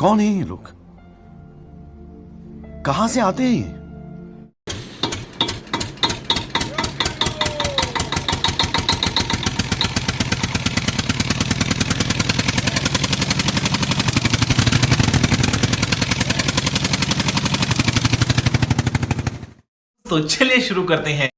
कौन है ये लोग? कहां से आते हैं ये? तो चलिए शुरू करते हैं।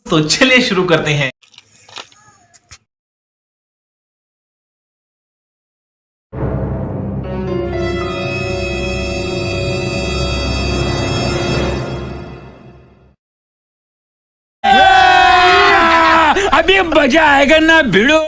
तो चलिए शुरू करते हैं। अभी मजा आएगा ना भिड़ो।